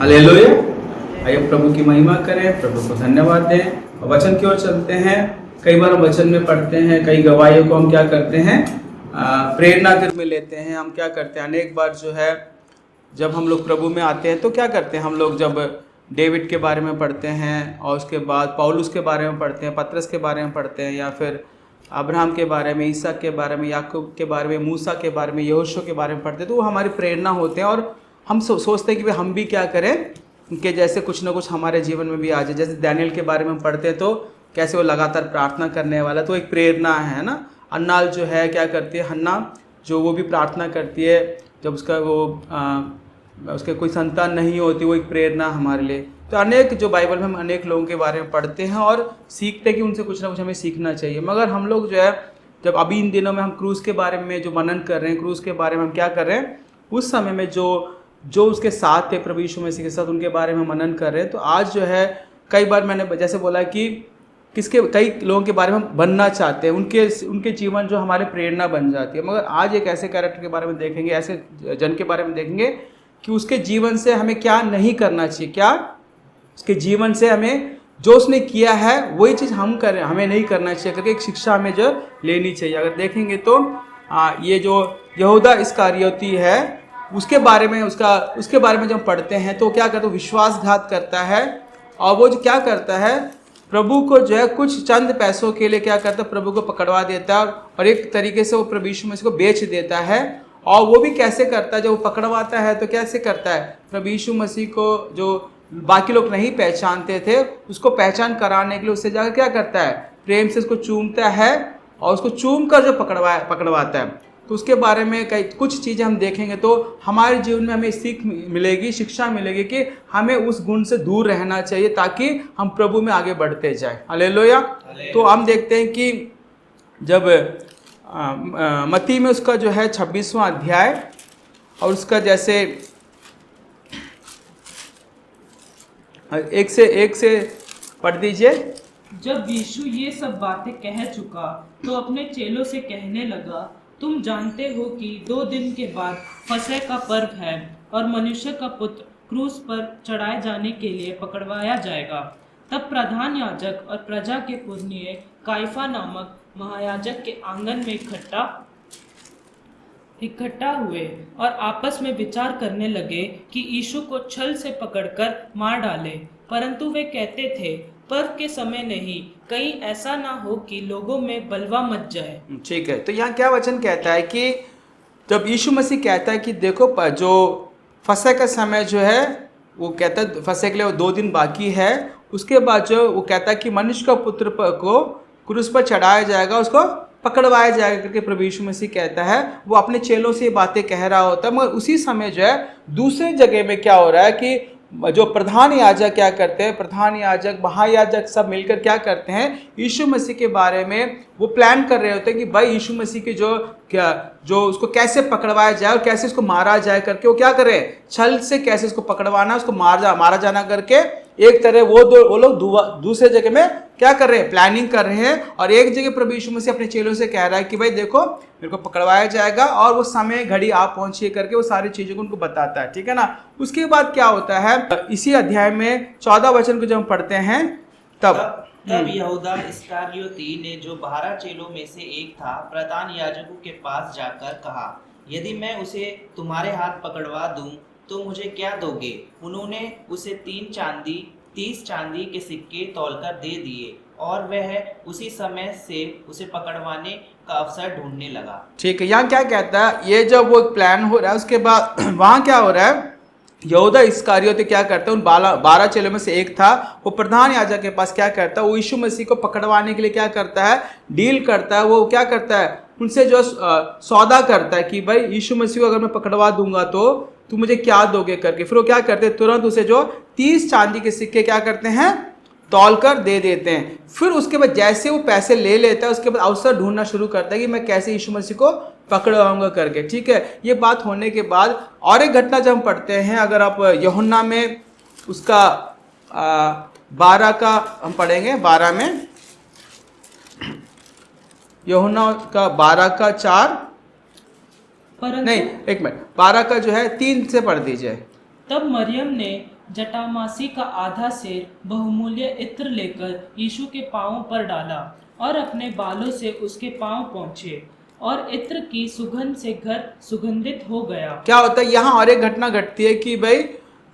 Hallelujah. आइए प्रभु की महिमा करें, प्रभु को धन्यवाद दें और वचन की ओर चलते हैं। कई बार हम वचन में पढ़ते हैं, कई गवाहियों को हम क्या करते हैं, प्रेरणा के रूप में लेते हैं। हम क्या करते हैं, अनेक बार जो है जब हम लोग प्रभु में आते हैं तो क्या करते हैं, हम लोग जब डेविड के बारे में पढ़ते हैं और उसके बाद पौलुस के बारे में पढ़ते हैं, पतरस के बारे में पढ़ते हैं, या फिर अब्राहम के बारे में, ईसा के बारे में, याकूब के बारे में, मूसा के बारे में, यहोशू के बारे में पढ़ते हैं, तो वो हमारी प्रेरणा होते हैं और हम सोचते हैं कि भाई हम भी क्या करें, उनके जैसे कुछ ना कुछ हमारे जीवन में भी आ जाए। जैसे दानियल के बारे में पढ़ते हैं तो कैसे वो लगातार प्रार्थना करने वाला, तो एक प्रेरणा है ना। अन्नाल जो है क्या करती है, हन्ना जो वो भी प्रार्थना करती है, जब उसका उसके कोई संतान नहीं होती, वो एक प्रेरणा हमारे लिए। तो अनेक जो बाइबल में हम अनेक लोगों के बारे में पढ़ते हैं और सीखते हैं कि उनसे कुछ ना कुछ हमें सीखना चाहिए। मगर हम लोग जो है जब अभी इन दिनों में हम क्रूज़ के बारे में जो मनन कर रहे हैं, क्रूज़ के बारे में हम क्या कर रहे हैं, उस समय में जो उसके साथ थे प्रभु यीशु मसीह के साथ, उनके बारे में मनन कर रहे हैं। तो आज जो है कई बार मैंने जैसे बोला कि कई लोगों के बारे में हम बनना चाहते हैं, उनके जीवन जो हमारे प्रेरणा बन जाती है। मगर आज एक ऐसे कैरेक्टर के बारे में देखेंगे, ऐसे जन के बारे में देखेंगे कि उसके जीवन से हमें क्या नहीं करना चाहिए, क्या उसके जीवन से हमें जो उसने किया है वही चीज़ हम करें, हमें नहीं करना चाहिए करके एक शिक्षा हमें जो लेनी चाहिए। अगर देखेंगे तो ये जो यहूदा इस्करियोती है उसके बारे में जब पढ़ते हैं तो क्या करता है, विश्वासघात करता है। और वो जो क्या करता है, प्रभु को जो है कुछ चंद पैसों के लिए क्या करता है, प्रभु को पकड़वा देता है और एक तरीके से वो प्रभु यीशु मसीह को बेच देता है। और वो भी कैसे करता है, जब वो पकड़वाता है तो कैसे करता है, प्रभु यीशु मसीह को जो बाकी लोग नहीं पहचानते थे उसको पहचान कराने के लिए उससे जाकर क्या करता है, प्रेम से उसको चूमता है और उसको चूम कर जो पकड़वाता है। तो उसके बारे में कुछ चीज़ें हम देखेंगे तो हमारे जीवन में हमें सीख मिलेगी, शिक्षा मिलेगी कि हमें उस गुण से दूर रहना चाहिए ताकि हम प्रभु में आगे बढ़ते जाएं। हालेलुया। तो हम देखते हैं कि जब मत्ती में उसका जो है 26वां अध्याय और उसका जैसे एक से पढ़ दीजिए। जब यीशु ये सब बातें कह चुका तो अपने चेलों से कहने लगा, तुम जानते हो कि 2 दिन के बाद फसह का पर्व है और मनुष्य का पुत्र क्रूस पर चढ़ाए जाने के लिए पकड़वाया जाएगा। तब प्रधान याजक और प्रजा के पुरनिये काइफा नामक महायाजक के आंगन में इकट्ठा हुए और आपस में विचार करने लगे कि यीशु को छल से पकड़कर मार डालें। परंतु वे कहते थे, पर्व के समय नहीं, कहीं ऐसा ना हो कि लोगों में बलवा मच जाए। ठीक है, तो यहाँ क्या वचन कहता है कि जब यीशु मसीह कहता है कि देखो जो फसह का समय जो है वो कहता है फसह के लिए 2 दिन बाकी है, उसके बाद जो वो कहता है कि मनुष्य का पुत्र को क्रूस पर चढ़ाया जाएगा, उसको पकड़वाया जाएगा करके प्रभु यीशु मसीह कहता है। वो अपने चेलों से ये बातें कह रहा होता है, मगर उसी समय जो है दूसरे जगह में क्या हो रहा है कि जो प्रधान याजक क्या करते हैं, प्रधान याजक महायाजक सब मिलकर क्या करते हैं, यीशु मसीह के बारे में वो प्लान कर रहे होते हैं कि भाई यीशु मसीह के जो उसको कैसे पकड़वाया जाए और कैसे उसको मारा जाए करके वो क्या करें, छल से कैसे उसको पकड़वाना, उसको मारा जाना करके एक तरह वो लोग दूसरे जगह में क्या कर रहे हैं, प्लानिंग कर रहे हैं। और एक जगह प्रभु यीशु मसीह अपने चेलों से कह रहा है कि भाई देखो मेरे को पकड़वाया जाएगा और वो समय घड़ी आप पहुंचिए करके वो सारी चीज़ों को उनको बताता है। ठीक है ना। उसके बाद क्या होता है, इसी अध्याय में 14 वचन को जब हम पढ़ते हैं तब यहूदा इस्करियोती ने, जो 12 चेलों में से एक था, प्रधान याजकों के पास जाकर कहा, यदि मैं उसे तुम्हारे हाथ पकड़वा दूं तो मुझे क्या दोगे? उन्होंने उसे 30 चांदी के सिक्के तौलकर दे दिए और वह उसी समय से उसे पकड़वाने का अवसर ढूंढने लगा। ठीक है, यहाँ क्या कहता है, ये जब वो प्लान हो रहा है उसके बाद वहाँ क्या हो रहा है, यहूदा इस्करियोती क्या करता है, उन 12 चेलों में से एक था, वो प्रधान याजक के पास क्या करता है, वो यीशु मसीह को पकड़वाने के लिए क्या करता है, डील करता है। वो क्या करता है, उनसे जो सौदा करता है कि भाई यीशु मसीह को अगर मैं पकड़वा दूंगा तो तू मुझे क्या दोगे करके। फिर वो क्या करते हैं, तुरंत उसे जो 30 चांदी के सिक्के क्या करते हैं, तौल कर दे देते हैं। फिर उसके बाद जैसे वो पैसे ले लेता है उसके बाद अवसर ढूंढना शुरू करता है कि मैं कैसे यीशु मसीह को पकड़वाऊंगा करके। ठीक है, ये बात होने के बाद और एक घटना जब हम पढ़ते हैं, अगर आप यूहन्ना में उसका 12 का हम पढ़ेंगे, 12 में यूहन्ना का 12 का 4 नहीं 1 मिनट 12 का जो है 3 से पढ़ दीजिए। तब मरियम ने जटामासी का आधा सेर बहुमूल्य इत्र लेकर यीशु के पांवों पर डाला और अपने बालों से उसके पांव पोंछे, और इत्र की सुगंध से घर सुगंधित हो गया। क्या होता है यहाँ और एक घटना घटती है कि भाई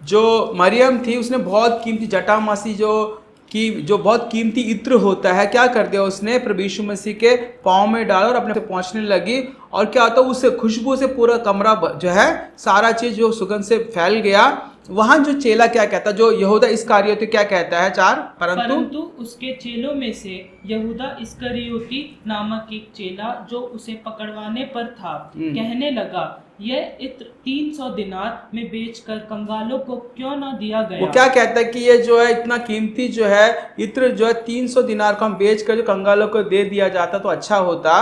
जो मरियम थी उसने बहुत कीमती जटामासी जो बहुत कीमती इत्र होता है, क्या कर दिया उसने, प्रभु यीशु मसीह के पाँव में डाला और अपने से पहुँचने लगी। और क्या होता है, उससे खुशबू से पूरा कमरा जो है सारा चीज़ जो सुगंध से फैल गया। वहाँ जो चेला क्या कहता है, जो यहूदा इस्करियोती क्या कहता है 4, परंतु उसके चेलों में से यहूदा इस्करियोती नामक एक चेला जो उसे पकड़वाने पर था, कहने लगा, यह इत्र 300 दिनार में बेचकर कंगालों को क्यों न दिया गया। वो क्या कहता है कि ये जो है इतना कीमती जो है इत्र जो है 300 दिनार को हम बेचकर जो कंगालों को दे दिया जाता तो अच्छा होता।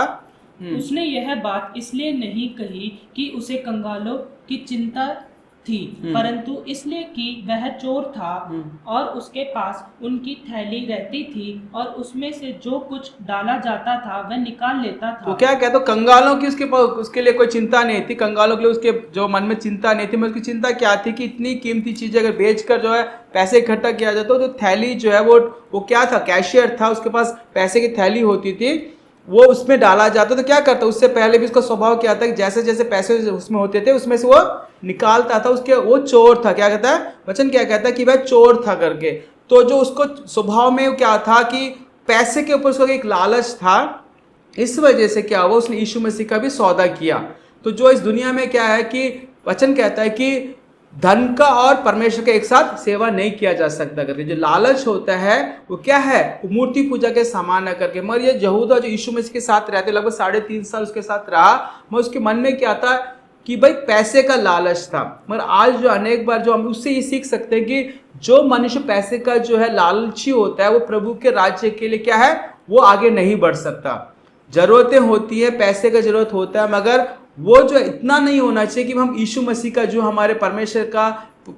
उसने यह बात इसलिए नहीं कही कि उसे कंगालों की चिंता थी, परंतु इसलिए कि वह चोर था और उसके पास उनकी थैली रहती थी और उसमें से जो कुछ डाला जाता था वह निकाल लेता था। तो क्या कहते, कंगालों की उसके लिए कोई चिंता नहीं थी, कंगालों के लिए उसके जो मन में चिंता नहीं थी। मैं उसकी चिंता क्या थी कि इतनी कीमती चीजें अगर बेचकर जो है पैसे इकट्ठा किया जाता तो थैली जो है वो क्या था, कैशियर था, उसके पास पैसे की थैली होती थी, वो उसमें डाला जाता। तो क्या करता, उससे पहले भी उसका स्वभाव क्या था कि जैसे जैसे पैसे उसमें होते थे उसमें से वो निकालता था। वो चोर था, क्या कहता है वचन, क्या कहता है कि वह चोर था करके। तो जो उसको स्वभाव में क्या था कि पैसे के ऊपर उसका एक लालच था, इस वजह से क्या हुआ, उसने यीशु मसीह का भी सौदा किया। तो जो इस दुनिया में क्या है कि वचन कहता है कि धन का और परमेश्वर का एक साथ सेवा नहीं किया जा सकता करके। जो लालच होता है वो क्या है, वो मूर्ति पूजा के समान करके। मगर ये यहूदा जो यीशु मसीह के साथ रहते, लगभग 3.5 साल उसके साथ रहा, मगर उसके मन में क्या था कि भाई पैसे का लालच था। मगर आज जो अनेक बार जो हम उससे ये सीख सकते हैं कि जो मनुष्य पैसे का जो है लालची होता है वो प्रभु के राज्य के लिए क्या है, वो आगे नहीं बढ़ सकता। जरूरतें होती है, पैसे का जरूरत होता है, मगर वो जो इतना नहीं होना चाहिए कि हम यीशु मसीह का जो हमारे परमेश्वर का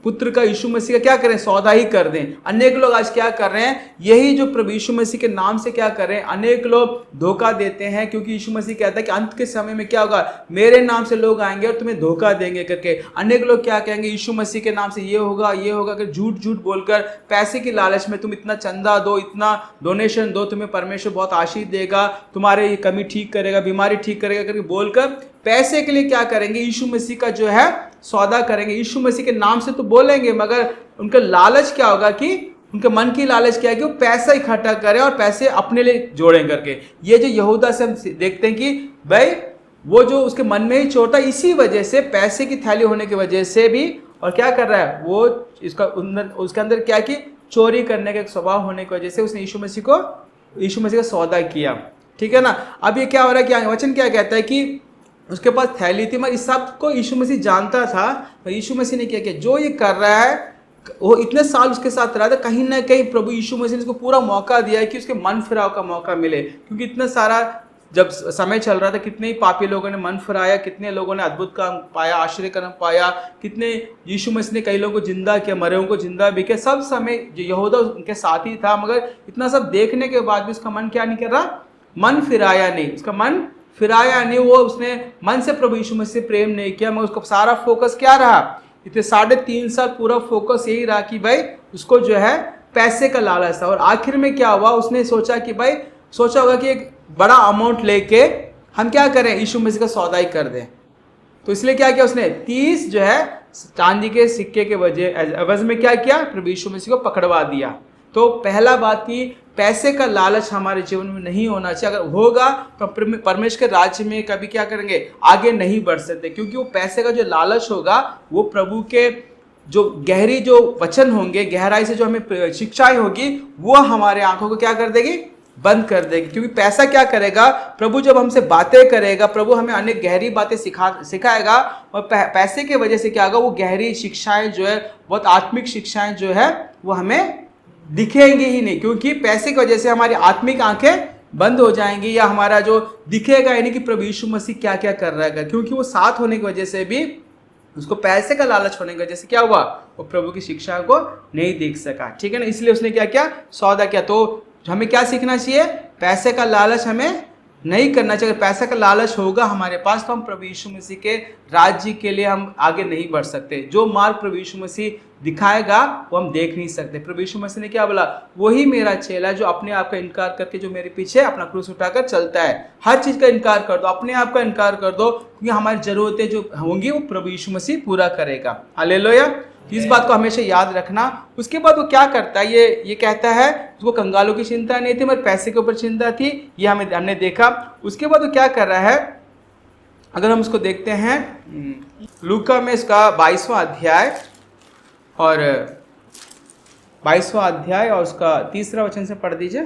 पुत्र का यीशु मसीह का क्या करें, सौदा ही कर दें। अनेक लोग आज क्या कर रहे हैं, यही जो प्रभु यीशु मसीह के नाम से क्या कर रहे हैं, अनेक लोग धोखा देते हैं। क्योंकि यीशु मसीह कहता है कि अंत के समय में क्या होगा, मेरे नाम से लोग आएंगे और तुम्हें धोखा देंगे करके। अनेक लोग क्या कहेंगे, यीशु मसीह के नाम से ये होगा ये होगा, कि झूठ झूठ बोलकर पैसे की लालच में तुम इतना चंदा दो, इतना डोनेशन दो, तुम्हें परमेश्वर बहुत आशीष देगा, तुम्हारे कमी ठीक करेगा, बीमारी ठीक करेगा करके बोलकर पैसे के लिए क्या करेंगे, यीशु मसीह का जो है सौदा करेंगे। यीशु मसीह के नाम से तो बोलेंगे, मगर उनका लालच क्या होगा कि उनके मन की लालच क्या है कि वो पैसा इकट्ठा करें और पैसे अपने लिए जोड़ें करके। ये जो यहूदा से हम देखते हैं कि भाई वो जो उसके मन में ही चोर था, इसी वजह से पैसे की थैली होने की वजह से भी, और क्या कर रहा है वो उसके अंदर क्या कि चोरी करने का एक स्वभाव होने की वजह से उसने यीशु मसीह का सौदा किया। ठीक है ना। अब ये क्या हो रहा है, क्या वचन क्या कहता है कि उसके पास थैली थी, मगर इस सब को यीशु मसीह जानता था। तो यीशु मसीह ने क्या किया, जो ये कर रहा है वो इतने साल उसके साथ रहा था, कहीं ना कहीं प्रभु यीशु मसीह ने उसको पूरा मौका दिया है कि उसके मन फिराव का मौका मिले। क्योंकि इतना सारा जब समय चल रहा था, कितने ही पापी लोगों ने मन फिराया, कितने लोगों ने अद्भुत काम पाया, आश्चर्य कर्म पाया, कितने यीशु मसीह ने कई लोगों को जिंदा किया, मरे को जिंदा भी किया। सब समय जो यहूदा उनके साथ ही था, मगर इतना सब देखने के बाद भी उसका मन क्या नहीं कर रहा, मन फिराया नहीं, उसका मन फिराया नहीं। वो उसने मन से प्रभु यीशु मसीह से प्रेम नहीं किया, मगर उसका सारा फोकस क्या रहा, इतने 3.5 साल पूरा फोकस यही रहा कि भाई उसको जो है पैसे का लालच था। और आखिर में क्या हुआ, उसने सोचा कि भाई सोचा होगा कि एक बड़ा अमाउंट लेके हम क्या करें, यीशु मसीह का सौदा ही कर दें। तो इसलिए क्या किया उसने, 30 जो है चांदी के सिक्के के एवज में क्या किया, प्रभु यीशु मसीह को पकड़वा दिया। तो पहला बात की पैसे का लालच हमारे जीवन में नहीं होना चाहिए। अगर होगा तो परमेश्वर के राज्य में कभी क्या करेंगे, आगे नहीं बढ़ सकते। क्योंकि वो पैसे का जो लालच होगा वो प्रभु के जो गहरी जो वचन होंगे, गहराई से जो हमें शिक्षाएं होगी, वो हमारे आंखों को क्या कर देगी, बंद कर देगी। क्योंकि पैसा क्या करेगा, प्रभु जब हमसे बातें करेगा, प्रभु हमें अनेक गहरी बातें सिखाएगा, और पैसे के वजह से क्या होगा, वो गहरी शिक्षाएं जो है, बहुत आत्मिक शिक्षाएं जो है वो हमें दिखेंगे ही नहीं। क्योंकि पैसे की वजह से हमारी आत्मिक आंखें बंद हो जाएंगी, या हमारा जो दिखेगा ही नहीं कि प्रभु यीशु मसीह क्या क्या कर रहा है। क्योंकि वो साथ होने की वजह से भी, उसको पैसे का लालच होने की वजह से क्या हुआ, वो प्रभु की शिक्षा को नहीं देख सका। ठीक है ना। इसलिए उसने क्या किया, सौदा किया। तो हमें क्या सीखना चाहिए, पैसे का लालच हमें नहीं करना चाहिए। अगर पैसा का लालच होगा हमारे पास तो हम प्रभु यीशु मसीह के राज्य के लिए हम आगे नहीं बढ़ सकते। जो मार्ग प्रभु यीशु मसीह दिखाएगा वो हम देख नहीं सकते। प्रभु यीशु मसीह ने क्या बोला, वही मेरा चेला जो अपने आप का इनकार करके जो मेरे पीछे अपना क्रूस उठाकर चलता है। हर चीज़ का इनकार कर दो, अपने आप का इनकार कर दो, क्योंकि हमारी ज़रूरतें जो होंगी वो प्रभु यीशु मसीह पूरा करेगा। हालेलुया। इस बात को हमेशा याद रखना। उसके बाद वो क्या करता है, ये कहता है उसको कंगालों की चिंता नहीं थी मगर पैसे के ऊपर चिंता थी, ये हमने देखा। उसके बाद वो क्या कर रहा है, अगर हम उसको देखते हैं लूका में इसका 22वां अध्याय और 22वां अध्याय और उसका 3रा वचन से पढ़ दीजिए।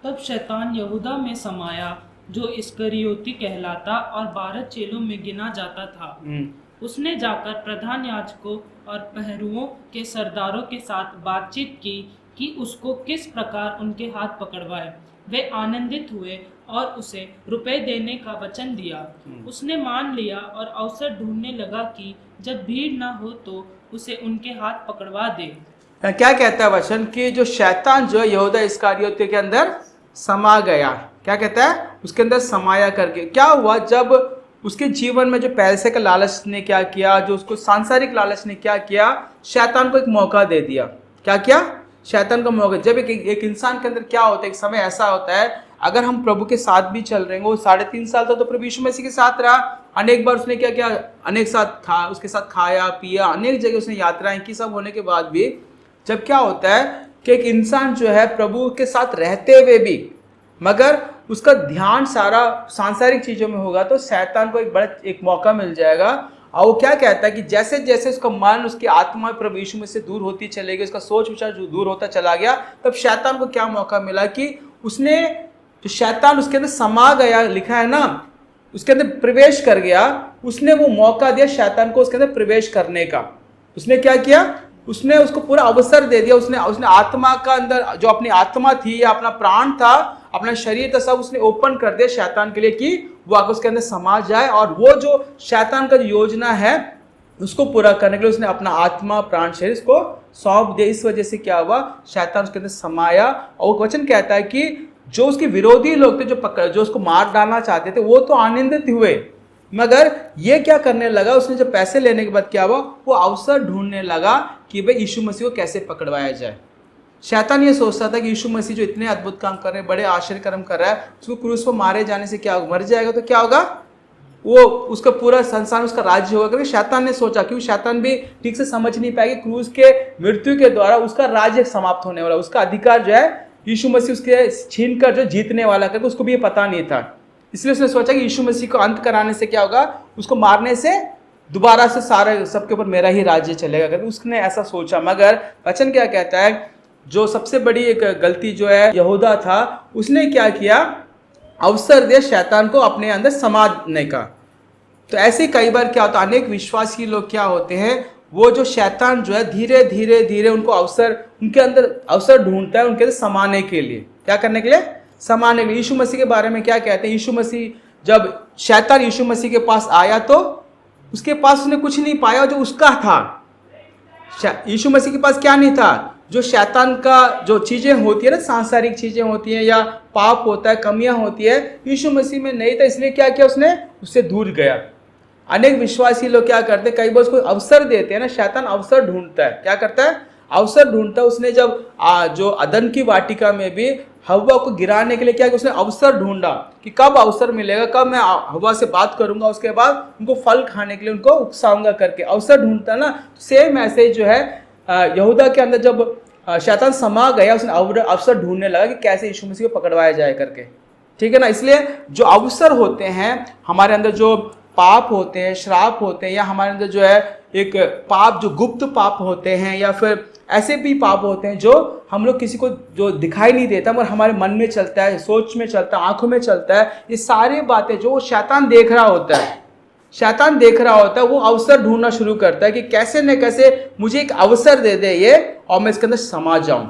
तब शैतान यहूदा में समाया जो इस्करियोती कहलाता और 12 चेलों में गिना जाता था। उसने जाकर प्रधान याजकों और पहरुओं के सरदारों के साथ बातचीत की कि उसको किस प्रकार उनके हाथ पकड़वाए। वे आनंदित हुए और उसे रुपए देने का वचन दिया। उसने मान लिया और अवसर ढूंढने लगा कि जब भीड़ न हो तो उसे उनके हाथ पकड़वा दे। क्या कहता है वचन कि जो शैतान जो यहूदा इस्करियोती के अंदर समा गया, क्या कहता है, उसके अंदर समाया करके। क्या हुआ, जब उसके जीवन में जो पैसे का लालच ने क्या किया, जो उसको सांसारिक लालच ने क्या किया, शैतान को एक मौका दे दिया। क्या किया, शैतान का मौका। जब एक इंसान के अंदर क्या होता है, एक समय ऐसा होता है, अगर हम प्रभु के साथ भी चल रहे हैं, वो 3.5 साल तक तो प्रभु यीशु मसीह के साथ रहा। अनेक बार उसने क्या किया, अनेक साथ उसके साथ खाया पिया, अनेक जगह उसने यात्राएं की। सब होने के बाद भी जब क्या होता है कि एक इंसान जो है प्रभु के साथ रहते हुए भी मगर उसका ध्यान सारा सांसारिक चीज़ों में होगा, तो शैतान को एक मौका मिल जाएगा। और वो क्या कहता है कि जैसे जैसे उसका मन, उसकी आत्मा प्रभु यीशु में से दूर होती चलेगी, उसका सोच विचार जो दूर होता चला गया, तब शैतान को क्या मौका मिला कि उसने, जो शैतान उसके अंदर समा गया, लिखा है ना, उसके अंदर प्रवेश कर गया, उसने वो मौका दिया शैतान को उसके अंदर प्रवेश करने का। उसने क्या किया, उसने उसको पूरा अवसर दे दिया। उसने आत्मा का अंदर जो अपनी आत्मा थी या अपना प्राण था, अपना शरीर था, सब उसने ओपन कर दिया शैतान के लिए कि वो आकर उसके अंदर समा जाए। और वो जो शैतान का जो योजना है उसको पूरा करने के लिए उसने अपना आत्मा प्राण शरीर इसको सौंप दिया। इस वजह से क्या हुआ, शैतान उसके अंदर समाया। और वो वचन कहता है कि जो उसके विरोधी लोग थे, जो उसको मार डालना चाहते थे, वो तो आनंदित हुए, मगर ये क्या करने लगा, उसने जब पैसे लेने के बाद क्या हुआ, वो अवसर ढूंढने लगा कि भाई यीशु मसीह को कैसे पकड़वाया जाए। शैतान ये सोचता था कि यीशु मसीह जो इतने अद्भुत काम कर रहे हैं, बड़े आश्चर्य कर्म कर रहा है, उसको क्रूस पर मारे जाने से क्या होगा, मर जाएगा तो क्या होगा, वो उसका पूरा संसार उसका राज्य होगा। क्योंकि शैतान ने सोचा, क्योंकि शैतान भी ठीक से समझ नहीं पाएगी क्रूस के मृत्यु के द्वारा उसका राज्य समाप्त होने वाला, उसका अधिकार जो है यीशु मसीह उसके छीन कर जो जीतने वाला करके, उसको भी ये पता नहीं था। इसलिए उसने सोचा कि यीशु मसीह को अंत कराने से क्या होगा, उसको मारने से दोबारा से सारा सबके ऊपर मेरा ही राज्य चलेगा करके उसने ऐसा सोचा। मगर वचन क्या कहता है, जो सबसे बड़ी एक गलती जो है यहूदा था, उसने क्या किया, अवसर दिया शैतान को अपने अंदर समाने का। तो ऐसे कई बार क्या होता है, अनेक विश्वासी लोग क्या होते हैं, वो जो शैतान जो है धीरे धीरे धीरे उनको उनके अंदर अवसर ढूंढता है उनके अंदर समाने के लिए। क्या करने के लिए, समाने के लिए। यीशु मसीह के बारे में क्या कहते हैं, यीशु मसीह, जब शैतान यीशु मसीह के पास आया तो उसके पास उसने कुछ नहीं पाया जो उसका था। यीशु मसीह के पास क्या नहीं था, जो शैतान का जो चीज़ें होती है ना, सांसारिक चीज़ें होती हैं या पाप होता है, कमियां होती है, यीशु मसीह में नहीं था। इसलिए क्या किया, उसने उससे दूर गया। अनेक विश्वासी लोग क्या करते हैं, कई बार उसको अवसर देते हैं ना, शैतान अवसर ढूंढता है। क्या करता है, अवसर ढूंढता है। उसने जब जो अदन की वाटिका में भी हव्वा को गिराने के लिए क्या किया, उसने अवसर ढूंढा कि कब अवसर मिलेगा, कब मैं हव्वा से बात करूंगा, उसके बाद उनको फल खाने के लिए उनको उकसाऊंगा करके अवसर ढूंढता ना। सेम ऐसे ही जो है यहूदा के अंदर जब शैतान समा गया, उसने अवसर ढूंढने लगा कि कैसे यीशु मसीह को पकड़वाया जाए करके। ठीक है ना। इसलिए जो अवसर होते हैं हमारे अंदर, जो पाप होते हैं, श्राप होते हैं, या हमारे अंदर जो है एक पाप, जो गुप्त पाप होते हैं, या फिर ऐसे भी पाप होते हैं जो हम लोग किसी को जो दिखाई नहीं देता मगर हमारे मन में चलता है, सोच में चलता है, आंखों में चलता है, ये सारी बातें जो शैतान देख रहा होता है, शैतान देख रहा होता है, वो अवसर ढूंढना शुरू करता है कि कैसे न कैसे मुझे एक अवसर दे दे ये और मैं इसके अंदर समा जाऊं।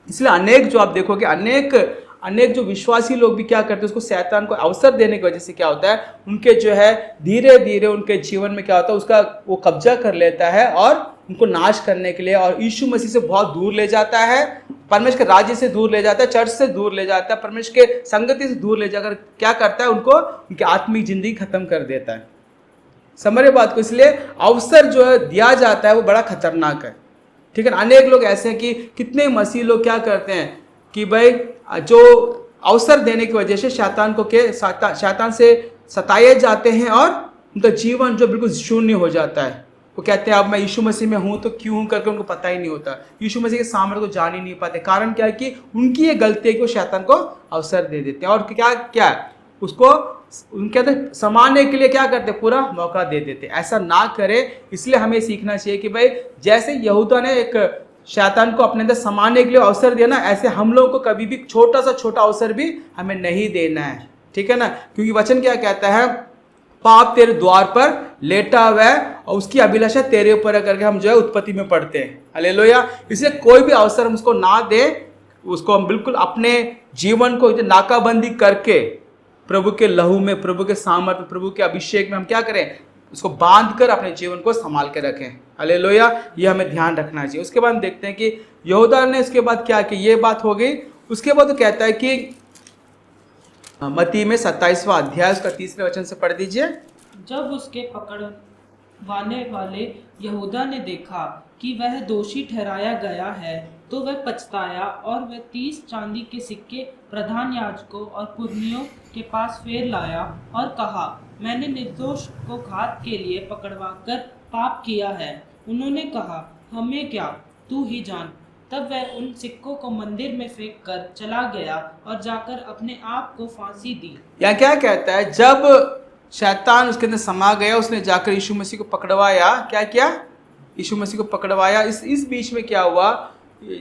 इसलिए अनेक जो आप देखोगे, अनेक जो विश्वासी लोग भी क्या करते हैं, उसको शैतान को अवसर देने की वजह से क्या होता है, उनके जो है धीरे धीरे उनके जीवन में क्या होता है, उसका वो कब्जा कर लेता है और उनको नाश करने के लिए और यीशु मसीह से बहुत दूर ले जाता है, परमेश्वर के राज्य से दूर ले जाता है, चर्च से दूर ले जाता है, परमेश्वर के संगति से दूर ले जाकर क्या करता है, उनको उनकी आत्मिक जिंदगी खत्म कर देता है। समझ रहे बात को? इसलिए अवसर जो है दिया जाता है वो बड़ा खतरनाक है, ठीक है ना। अनेक लोग ऐसे हैं कि कितने मसीह लोग क्या करते हैं कि भाई जो अवसर देने की वजह से शैतान से सताए जाते हैं और उनका जीवन जो बिल्कुल शून्य हो जाता है। वो कहते हैं अब मैं यीशु मसीह में हूँ तो क्यों हूँ करके उनको पता ही नहीं होता, यीशु मसीह के सामने को जान ही नहीं पाते। कारण क्या है कि उनकी ये गलती है कि वो शैतान को अवसर दे देते हैं और क्या उसको उनके अंदर समाने के लिए क्या करते, पूरा मौका दे देते। ऐसा ना करे, इसलिए हमें सीखना चाहिए कि भाई जैसे यहूदा ने एक शैतान को अपने अंदर समाने के लिए अवसर दिया ना, ऐसे हम लोग को कभी भी छोटा सा छोटा अवसर भी हमें नहीं देना है, ठीक है ना। क्योंकि वचन क्या कहता है, पाप तेरे द्वार पर लेटा हुआ है और उसकी अभिलाषा तेरे ऊपर है करके हम जो है उत्पत्ति में पढ़ते हैं। हालेलुया। इसलिए कोई भी अवसर हम उसको ना दे, उसको हम बिल्कुल अपने जीवन को नाकाबंदी करके प्रभु के लहू में, प्रभु के सामर्थ्य, प्रभु के अभिषेक में हम क्या करें, उसको बांध कर अपने जीवन को संभाल के रखें। हालेलुया। ये हमें ध्यान रखना चाहिए। उसके बाद देखते हैं कि यहूदा ने उसके बाद क्या कि ये बात हो गई। उसके बाद वो कहता है कि मत्ती में 27वां अध्याय उसका 3 वचन से पढ़ दीजिए। जब उसके पकड़वाने वाले यहूदा ने देखा कि वह दोषी ठहराया गया है तो वह पछताया और वह 30 चांदी के सिक्के प्रधान याजकों और पुरनियों के पास फेर लाया और कहा, मैंने निर्दोष को घात के लिए पकड़वाकर पाप किया है। उन्होंने कहा, हमें क्या, तू ही जान। तब वह उन सिक्कों को मंदिर में फेंक कर चला गया और जाकर अपने आप को फांसी दी। या क्या कहता है, जब शैतान उसके अंदर समा गया, उसने जाकर यीशु मसीह को पकड़वाया। क्या किया? यीशु मसीह को पकड़वाया। इस बीच में क्या हुआ,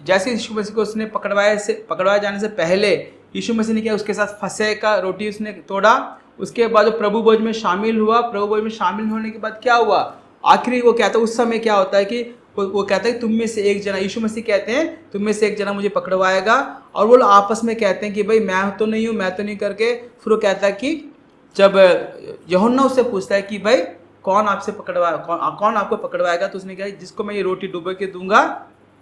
जैसे यीशु मसीह को उसने पकड़वाए जाने से पहले यीशु मसीह ने क्या, उसके साथ फसह का रोटी उसने तोड़ा। उसके बाद वो प्रभु भोज में शामिल हुआ। प्रभु भोज में शामिल होने के बाद क्या हुआ, आखिरी वो कहता है, उस समय क्या होता है कि वो कहता है तुम में से एक जना, यीशु मसीह कहते हैं तुम में से एक जना मुझे पकड़वाएगा। और वो लोग आपस में कहते हैं कि भाई मैं तो नहीं हूँ, मैं तो नहीं करके। फिर वो कहता है कि जब यूहन्ना उससे पूछता है कि भाई कौन आपसे कौन आपको पकड़वाएगा, तो उसने कहा जिसको मैं ये रोटी डुबो के दूंगा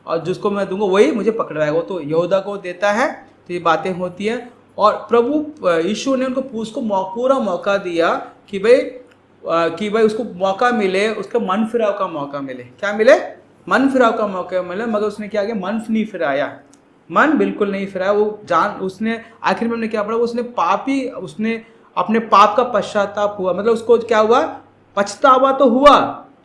और जिसको मैं दूंगा वही मुझे पकड़वाएगा। वो तो यहूदा को देता है। तो ये बातें होती हैं और प्रभु यीशु ने उसको पूरा मौका दिया कि भाई उसको मौका मिले, उसका मन फिराव का मौका मिले। क्या मिले? मन फिराव का मौका मिले। मगर उसने क्या किया, मन नहीं फिराया, मन बिल्कुल नहीं फिराया। उसने आखिर में क्या पड़ा, उसने अपने पाप का पश्चाताप हुआ। मतलब उसको क्या हुआ, पछतावा तो हुआ,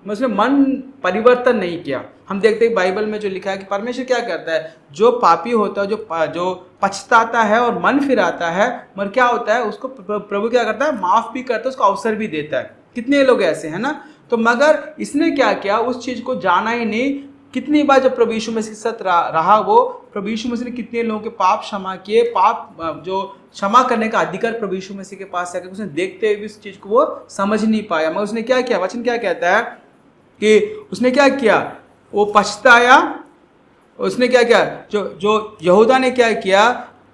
उसने मन परिवर्तन नहीं किया। हम देखते हैं बाइबल में जो लिखा है कि परमेश्वर क्या करता है, जो पापी होता है, जो पछताता है और मन फिराता है, मगर क्या होता है, उसको प्रभु क्या करता है, माफ भी करता है, उसको अवसर भी देता है। कितने लोग ऐसे हैं ना। तो मगर इसने क्या किया, उस चीज को जाना ही नहीं। कितनी बार जब प्रभु यीशु मसीह के साथ रहा, वो प्रभु यीशु मसीह ने कितने लोगों के पाप क्षमा किए। पाप जो क्षमा करने का अधिकार प्रभु यीशु मसीह के पास है, उसने देखते हुए भी उस चीज को वो समझ नहीं पाया। मगर उसने क्या किया, वचन क्या कहता है कि उसने क्या किया, वो पछताया। उसने क्या किया, जो यहूदा ने क्या किया,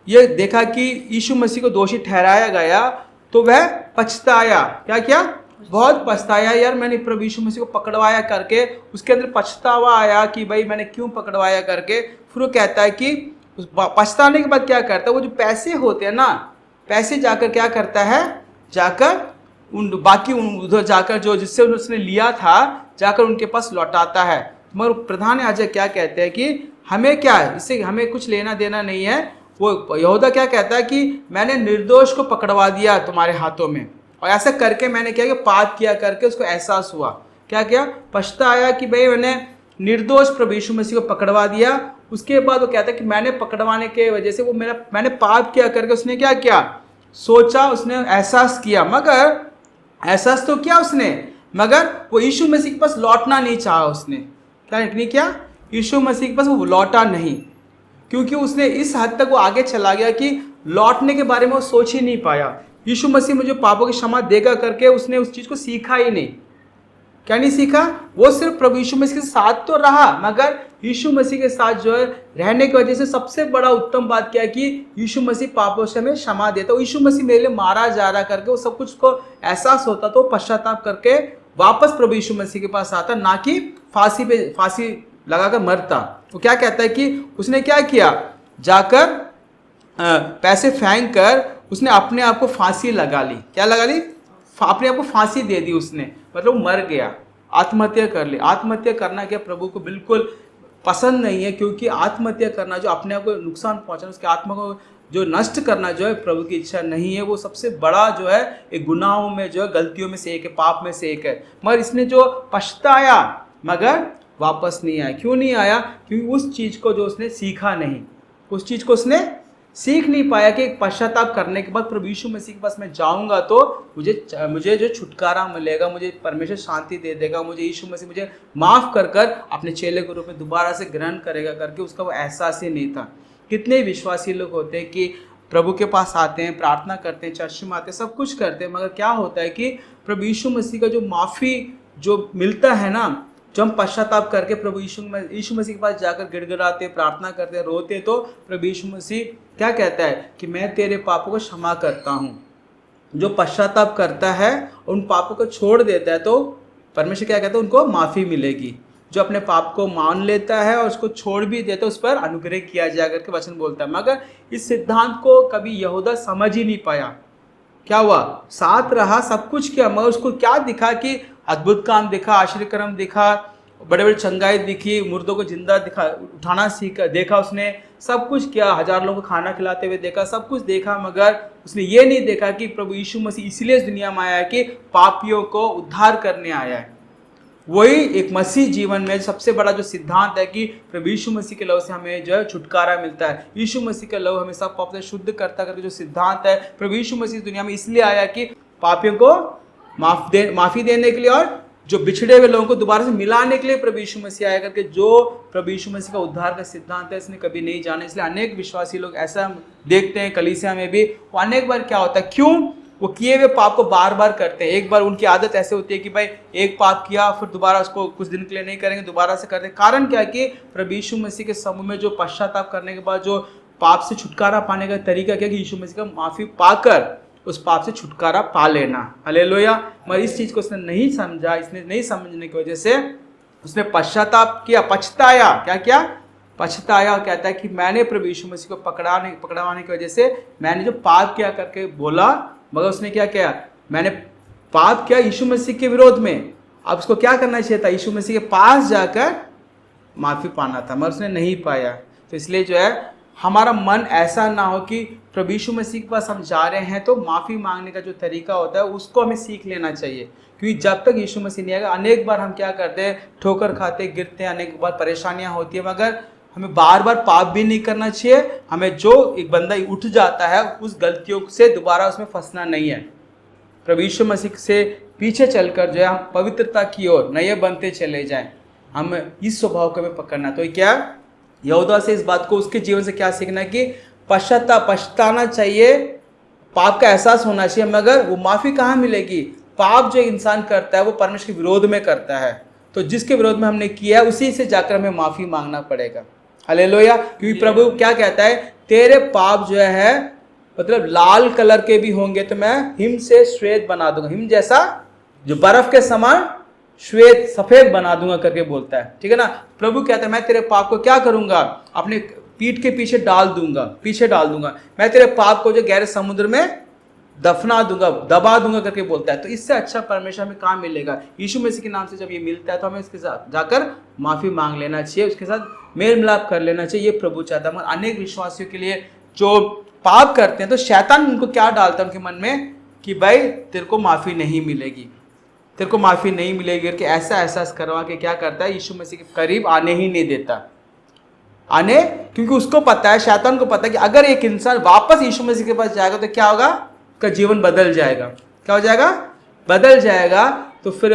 ये देखा कि यीशु मसीह को दोषी ठहराया गया तो वह पछताया। क्या किया, बहुत पछताया, यार मैंने प्रभु यीशु मसीह को पकड़वाया करके। उसके अंदर पछतावा आया कि भाई मैंने क्यों पकड़वाया करके। फिर वो कहता है कि पछताने के बाद क्या करता है, वो जो पैसे होते हैं ना, पैसे जाकर क्या करता है, जाकर उधर जाकर जो जिससे उसने लिया था, जाकर उनके पास लौटाता है। मगर प्रधान याजक क्या कहते हैं कि हमें क्या है, इससे हमें कुछ लेना देना नहीं है। वो यहूदा क्या कहता है कि मैंने निर्दोष को पकड़वा दिया तुम्हारे हाथों में, और ऐसा करके मैंने क्या कि पाप किया करके उसको एहसास हुआ। क्या किया, पछताया कि भाई मैंने निर्दोष प्रभु यीशु मसीह को पकड़वा दिया। उसके बाद वो कहता है कि मैंने पकड़वाने के वजह से वो मैंने पाप किया करके उसने क्या किया, सोचा, उसने एहसास किया। मगर एहसास तो किया उसने, मगर वो यीशु मसीह के पास लौटना नहीं चाहा। उसने क्या नहीं किया, यीशु मसीह के पास वो लौटा नहीं, क्योंकि उसने इस हद तक वो आगे चला गया कि लौटने के बारे में वो सोच ही नहीं पाया। यीशु मसीह मुझे पापों की क्षमा देगा करके उसने उस चीज़ को सीखा ही नहीं। क्या नहीं सीखा, वो सिर्फ प्रभु यीशु मसीह के साथ तो रहा, मगर यीशु मसीह के साथ जो है रहने की वजह से सबसे बड़ा उत्तम बात क्या है कि यीशु मसीह पापों से हमें क्षमा देता। यीशु मसीह मेरे लिए मारा जा रहा करके वो सब कुछ को एहसास होता, तो पश्चाताप करके वापस प्रभु यीशु मसीह के पास आता, ना कि फांसी लगाकर मरता। वो क्या कहता है कि उसने क्या किया, जाकर पैसे फेंक कर उसने अपने आप को फांसी लगा ली। क्या लगा ली? अपने आप को फांसी दे दी उसने, मतलब मर गया, आत्महत्या कर ली। आत्महत्या करना क्या प्रभु को बिल्कुल पसंद नहीं है, क्योंकि आत्महत्या करना, जो अपने आप को नुकसान पहुंचाना, उसके आत्मा को जो नष्ट करना जो है प्रभु की इच्छा नहीं है। वो सबसे बड़ा जो है एक गुनाहों में जो है, गलतियों में से एक है, पाप में से एक है। मगर इसने जो पछताया मगर वापस नहीं आया। क्यों नहीं आया? क्योंकि उस चीज़ को जो उसने सीखा नहीं, उस चीज़ को उसने सीख नहीं पाया कि पश्चाताप करने के बाद प्रभु यीशु मसीह के पास मैं जाऊंगा तो मुझे जो छुटकारा मिलेगा, मुझे परमेश्वर शांति दे देगा, मुझे यीशु मसीह मुझे माफ़ कर कर अपने चेले के रूप में दोबारा से ग्रहण करेगा करके उसका वो एहसास ही नहीं था। कितने विश्वासी लोग होते हैं कि प्रभु के पास आते हैं, प्रार्थना करते हैं, चर्च में आते हैं, सब कुछ करते हैं, मगर क्या होता है कि प्रभु यीशु मसीह का जो माफ़ी जो मिलता है ना, जब हम पश्चाताप करके प्रभु यीशु मसीह के पास जाकर गिड़गिड़ाते, प्रार्थना करते, रोते, तो प्रभु यीशु मसीह क्या कहता है कि मैं तेरे पापों को क्षमा करता हूँ। जो पश्चाताप करता है, उन पापों को छोड़ देता है, तो परमेश्वर क्या कहता है, उनको माफ़ी मिलेगी। जो अपने पाप को मान लेता है और उसको छोड़ भी देता है, उस पर अनुग्रह किया जाए करके वचन बोलता है। मगर इस सिद्धांत को कभी यहूदा समझ ही नहीं पाया। क्या हुआ? साथ रहा, सब कुछ किया, मगर उसको क्या दिखा कि अद्भुत काम दिखा, आश्चर्य कर्म दिखा, बड़े बड़े चंगाई दिखी, मुर्दों को जिंदा दिखा, उठाना सीखा, देखा उसने, सब कुछ किया, 1000 लोगों को खाना खिलाते हुए देखा, सब कुछ देखा, मगर उसने ये नहीं देखा कि प्रभु यीशु मसीह इसलिए इस दुनिया में आया है कि पापियों को उद्धार करने आया है। वही एक मसीह जीवन में सबसे बड़ा जो सिद्धांत है कि प्रभु यीशु मसीह के लहू से हमें जो है छुटकारा मिलता है। यीशु मसीह का लहू हमें सब पाप से शुद्ध करता करके जो सिद्धांत है, प्रभु यीशु मसीह इस दुनिया में इसलिए आया कि पापियों को माफ़ी देने के लिए और जो बिछड़े हुए लोगों को दोबारा से मिलाने के लिए प्रभु यीशु मसीह आया करके। जो प्रभु यीशु मसीह का उद्धार का सिद्धांत है, इसने कभी नहीं जाना। इसलिए अनेक विश्वासी लोग ऐसा देखते हैं, कलीसिया में भी वो अनेक बार क्या होता है, क्यों वो किए हुए पाप को बार बार करते हैं। एक बार उनकी आदत ऐसे होती है कि भाई एक पाप किया, फिर दोबारा उसको कुछ दिन के लिए नहीं करेंगे, दोबारा से करते हैं। कारण क्या है कि प्रभु यीशु मसीह के समूह में जो पश्चाताप करने के बाद जो पाप से छुटकारा पाने का तरीका क्या है कि यीशु मसीह का माफ़ी पाकर उस पाप से छुटकारा पा लेना। हालेलुया। मगर इस चीज़ को उसने नहीं समझा। इसने नहीं समझने की वजह से उसने पश्चाताप किया, पछताया। क्या किया? पछताया। कहता है कि मैंने प्रभु यीशु मसीह को पकड़वाने की वजह से मैंने जो पाप किया करके बोला, मगर उसने क्या किया? मैंने पाप किया यीशु मसीह के विरोध में। अब उसको क्या करना चाहिए था? यीशु मसीह के पास जाकर माफ़ी पाना था, मगर उसने नहीं पाया। तो इसलिए जो है हमारा मन ऐसा ना हो कि प्रभु यीशु मसीह के पास हम जा रहे हैं तो माफ़ी मांगने का जो तरीका होता है उसको हमें सीख लेना चाहिए। क्योंकि जब तक यीशु मसीह नहीं आएगा, अनेक बार हम क्या करते हैं, ठोकर खाते, गिरते हैं, अनेक बार परेशानियां होती है, मगर हमें बार बार पाप भी नहीं करना चाहिए। हमें जो एक बंदा उठ जाता है उस गलतियों से दोबारा उसमें फंसना नहीं है। प्रभु यीशु मसीह से पीछे चलकर जो है हम पवित्रता की ओर नए बनते चले जाएं। हम इस स्वभाव को हमें पकड़ना। तो क्या यहूदा से इस बात को, उसके जीवन से क्या सीखना है कि पछताना चाहिए, पाप का एहसास होना चाहिए, मगर वो माफ़ी कहाँ मिलेगी? पाप जो इंसान करता है वो परमेश्वर के विरोध में करता है। तो जिसके विरोध में हमने किया है उसी से जाकर हमें माफ़ी मांगना पड़ेगा। हालेलुया। क्योंकि प्रभु क्या कहता है, तेरे पाप जो है मतलब लाल कलर के भी होंगे तो मैं हिम से श्वेत बना दूंगा, हिम जैसा जो बर्फ के समान श्वेत सफेद बना दूंगा करके बोलता है। ठीक है ना। प्रभु कहता है मैं तेरे पाप को क्या करूंगा, अपने पीठ के पीछे डाल दूंगा। मैं तेरे पाप को जो गहरे समुद्र में दफना दूंगा, दबा दूंगा करके बोलता है। तो इससे अच्छा परमेश्वर हमें कहाँ मिलेगा? यीशु मसीह के नाम से जब ये मिलता है तो हमें इसके साथ जाकर माफ़ी मांग लेना चाहिए, उसके साथ मेल मिलाप कर लेना चाहिए। ये प्रभु चाहता है। मगर अनेक विश्वासियों के लिए जो पाप करते हैं तो शैतान उनको क्या डालता है उनके मन में कि भाई तेरे को माफ़ी नहीं मिलेगी, तेरे को माफ़ी नहीं मिलेगी करके ऐसा एहसास करवा के क्या करता है, यीशु मसीह के करीब आने ही नहीं देता। क्योंकि उसको पता है, शैतान को पता है कि अगर एक इंसान वापस यीशु मसीह के पास जाएगा तो क्या होगा, उसका जीवन बदल जाएगा। क्या हो जाएगा? बदल जाएगा। तो फिर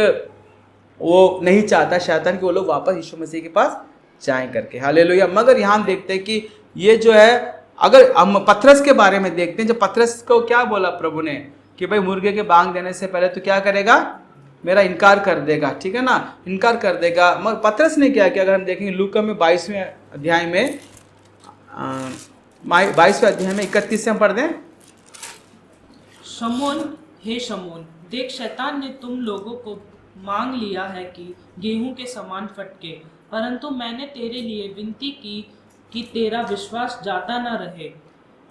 वो नहीं चाहता शैतान कि वो लोग वापस यीशु मसीह के पास जाएं करके। हालेलुया। मगर यहाँ हम देखते हैं कि ये जो है, अगर हम पतरस के बारे में देखते हैं, जब पतरस को क्या बोला प्रभु ने कि भाई मुर्गे के बांग देने से पहले तो क्या करेगा, मेरा इनकार कर देगा। ठीक है ना, इनकार कर देगा। मगर पतरस ने क्या किया? अगर हम देखेंगे लूका में 22वें अध्याय में 31 से हम पढ़ दें। शमौन, हे शमौन, देख शैतान ने तुम लोगों को मांग लिया है कि गेहूं के समान फटके, परंतु मैंने तेरे लिए विनती की कि तेरा विश्वास जाता न रहे,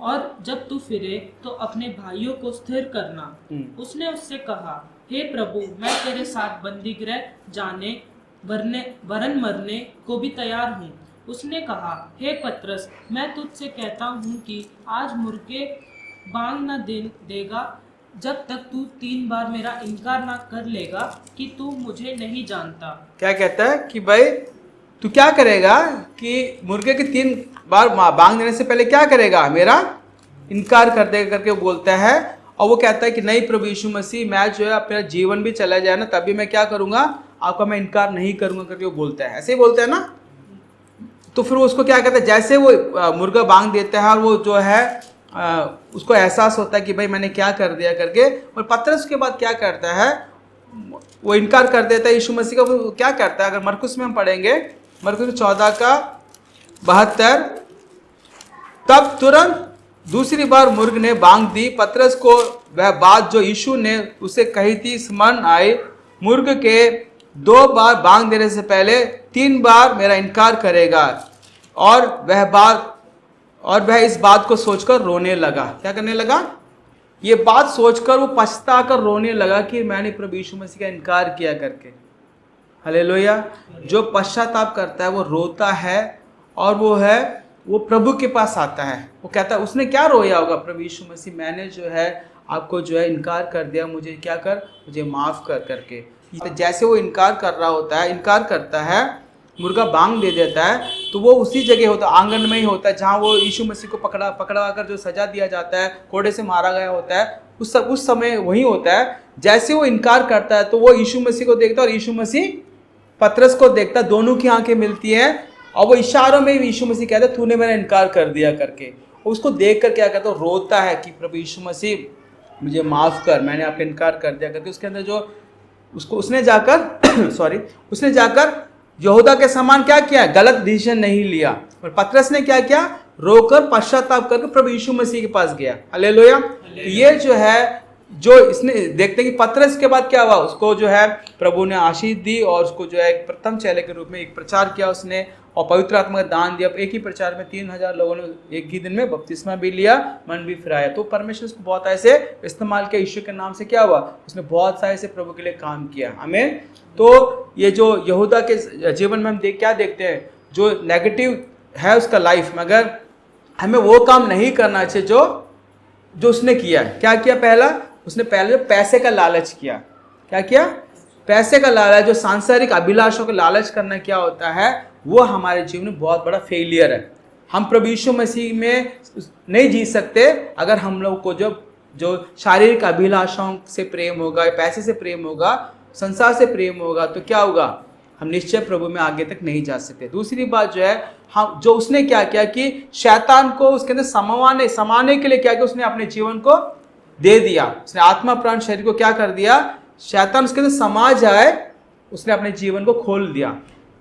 और जब तू फिरे तो अपने भाइयों को स्थिर करना। उसने उससे कहा, हे प्रभु, मैं तेरे साथ बंदीगृह जाने वरन मरने को भी तैयार हूँ। उसने कहा, हे पतरस, मैं तुझसे कहता हूँ कि आज मुर्गे बांग न देगा जब तक तू 3 बार मेरा इनकार ना कर लेगा कि तू मुझे नहीं जानता। क्या कहता है कि भाई तू क्या करेगा कि मुर्गे के 3 बार बांग देने से पहले क्या करेगा, मेरा इनकार कर देगा करके वो बोलता है। और वो कहता है कि नहीं प्रभु यीशु मसीह, मैं जो है अपना जीवन भी चला जाए ना तभी मैं क्या करूंगा, आपका मैं इनकार नहीं करूंगा करके वो बोलता है। ऐसे ही बोलता है ना। तो फिर उसको क्या कहता है, जैसे वो मुर्गा बांग देता है और वो जो है उसको एहसास होता है कि भाई मैंने क्या कर दिया करके, और पतरस के बाद क्या करता है, वो इनकार कर देता है यीशु मसीह का। वो क्या करता है, अगर मरकुस में हम पढ़ेंगे, मरकुस 14 का 72, तब तुरंत दूसरी बार मुर्ग ने बांग दी। पतरस को वह बात जो यीशु ने उसे कही थी स्मरण आई, मुर्ग के 2 बार बांग देने से पहले 3 बार मेरा इनकार करेगा। और वह इस बात को सोचकर रोने लगा। क्या करने लगा, ये बात सोचकर वो पछता कर रोने लगा कि मैंने प्रभु यीशु मसीह का इनकार किया करके। हालेलुया। जो पश्चाताप करता है वो रोता है, और वो प्रभु के पास आता है। वो कहता है, उसने क्या रोया होगा, प्रभु यीशु मसीह मैंने जो है आपको जो है इनकार कर दिया, मुझे क्या कर, मुझे माफ़ कर करके। तो जैसे वो इनकार कर रहा होता है, इनकार करता है, मुर्गा बांग दे देता है, तो वो उसी जगह होता है, आंगन में ही होता है जहाँ वो यीशु मसीह को पकड़ा कर जो सजा दिया जाता है, कोड़े से मारा गया होता है, उस समय वही होता है। जैसे वो इनकार करता है तो वो यीशु मसीह को देखता है और यीशु मसीह पतरस को देखता है, दोनों की आंखें मिलती हैं, और वो इशारों में यीशु मसीह कहता है तूने मेरा इनकार कर दिया करके। उसको देख कर क्या कहता है, रोता है कि प्रभु यीशु मसीह मुझे माफ़ कर, मैंने आपका इनकार कर दिया करके। उसके अंदर जो उसने जाकर यहूदा के समान क्या किया, गलत डिसीजन नहीं लिया। और पतरस ने क्या किया, रोकर पश्चाताप करके प्रभु यीशु मसीह के पास गया। हालेलुया। ये जो है, जो इसने देखते हैं कि पतरस के बाद क्या हुआ, उसको जो है प्रभु ने आशीष दी और उसको जो है एक प्रथम चेले के रूप में एक प्रचार किया उसने, और पवित्र आत्मा का दान दिया। एक ही प्रचार में 3000 लोगों ने एक ही दिन में बपतिस्मा भी लिया, मन भी फिराया। तो परमेश्वर उसको बहुत ऐसे इस्तेमाल किया, यीशु के नाम से क्या हुआ, उसने बहुत सारे से प्रभु के लिए काम किया। आमीन। तो ये जो यहूदा के जीवन में हम क्या देखते हैं, जो नेगेटिव है उसका लाइफ में, अगर हमें वो काम नहीं करना चाहिए जो उसने किया। क्या किया, पहला उसने पहले जो पैसे का लालच किया। क्या किया, पैसे का लालच, जो सांसारिक अभिलाषों का लालच करना क्या होता है, वो हमारे जीवन में बहुत बड़ा फेलियर है। हम प्रभु यीशु मसीह में नहीं जी सकते अगर हम लोग को जो शारीरिक अभिलाषाओं से प्रेम होगा, पैसे से प्रेम होगा, संसार से प्रेम होगा, तो क्या होगा, हम निश्चय प्रभु में आगे तक नहीं जा सकते। दूसरी बात जो है, हम जो उसने क्या किया कि शैतान को उसके अंदर समाने के लिए क्या किया, उसने अपने जीवन को दे दिया। उसने आत्मा प्राण शरीर को क्या कर दिया, शैतान उसके अंदर समा जाए, उसने अपने जीवन को खोल दिया।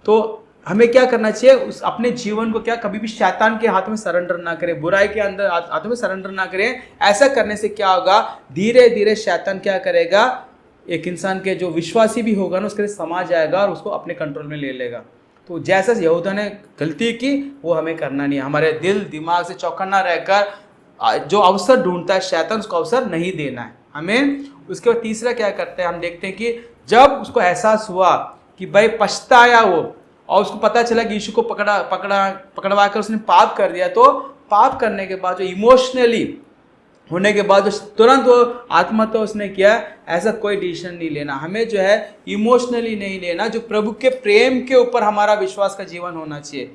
तो हमें क्या करना चाहिए, उस अपने जीवन को क्या कभी भी शैतान के हाथ में सरेंडर ना करें, बुराई के अंदर हाथों में सरेंडर ना करें। ऐसा करने से क्या होगा, धीरे धीरे शैतान क्या करेगा, एक इंसान के जो विश्वासी भी होगा ना, उसके लिए समा जाएगा और उसको अपने कंट्रोल में ले लेगा। तो जैसा यहूदा ने गलती की वो हमें करना नहीं है। हमारे दिल दिमाग से चौकन्ना रहकर जो अवसर ढूंढता है शैतान, उसको अवसर नहीं देना है हमें। उसके बाद तीसरा क्या करते हैं, हम देखते हैं कि जब उसको एहसास हुआ कि भाई पछताया वो, और उसको पता चला कि यीशु को पकड़वा कर उसने पाप कर दिया, तो पाप करने के बाद जो इमोशनली होने के बाद जो तुरंत वो आत्महत्या उसने किया, ऐसा कोई डिसीजन नहीं लेना। हमें जो है इमोशनली नहीं लेना, जो प्रभु के प्रेम के ऊपर हमारा विश्वास का जीवन होना चाहिए।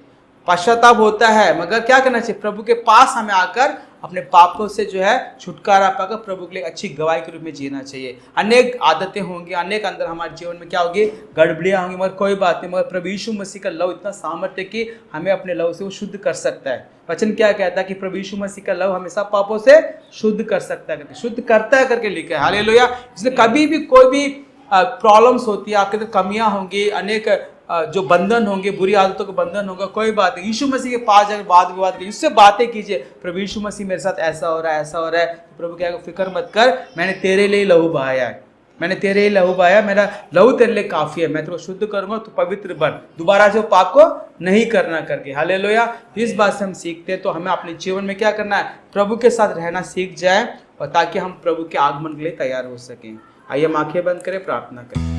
पश्चाताप होता है, मगर क्या करना चाहिए, प्रभु के पास हमें आकर अपने पापों से जो है छुटकारा पाकर प्रभु के लिए अच्छी गवाही के रूप में जीना चाहिए। अनेक आदतें होंगी, अनेक अंदर हमारे जीवन में क्या होगी, गड़बड़ियाँ होंगी, मगर कोई बात नहीं। मगर प्रभु यीशु मसीह का लव इतना सामर्थ्य कि हमें अपने लव से वो शुद्ध कर सकता है। वचन क्या कहता है कि प्रभु यीशु मसीह का लव हमेशा पापों से शुद्ध कर सकता है, करके शुद्ध करता है करके लिखा है। हालेलुया। इसलिए कभी भी कोई भी प्रॉब्लम्स होती है, आपके अंदर कमियां होंगी, अनेक जो बंधन होंगे, बुरी आदतों का बंधन होगा, कोई बात नहीं, यीशु मसीह के पास जाकर वाद विवाद कीजिए, उससे बातें कीजिए। प्रभु यीशु मसीह मेरे साथ ऐसा हो रहा है, ऐसा हो रहा है। प्रभु क्या, फिक्र मत कर, मैंने तेरे लिए लहू बहाया है, मैंने तेरे लिए लहू बहाया, मेरा लहू तेरे लिए काफी है, मैं तेरे को शुद्ध करूंगा, तू पवित्र बन, दोबारा जो पाप को नहीं करना करके। हालेलुया। इस बात से हम सीखते हैं, तो हमें अपने जीवन में क्या करना है, प्रभु के साथ रहना सीख जाए, और ताकि हम प्रभु के आगमन के लिए तैयार हो सकें। आइए हम आंखें बंद करें, प्रार्थना करें।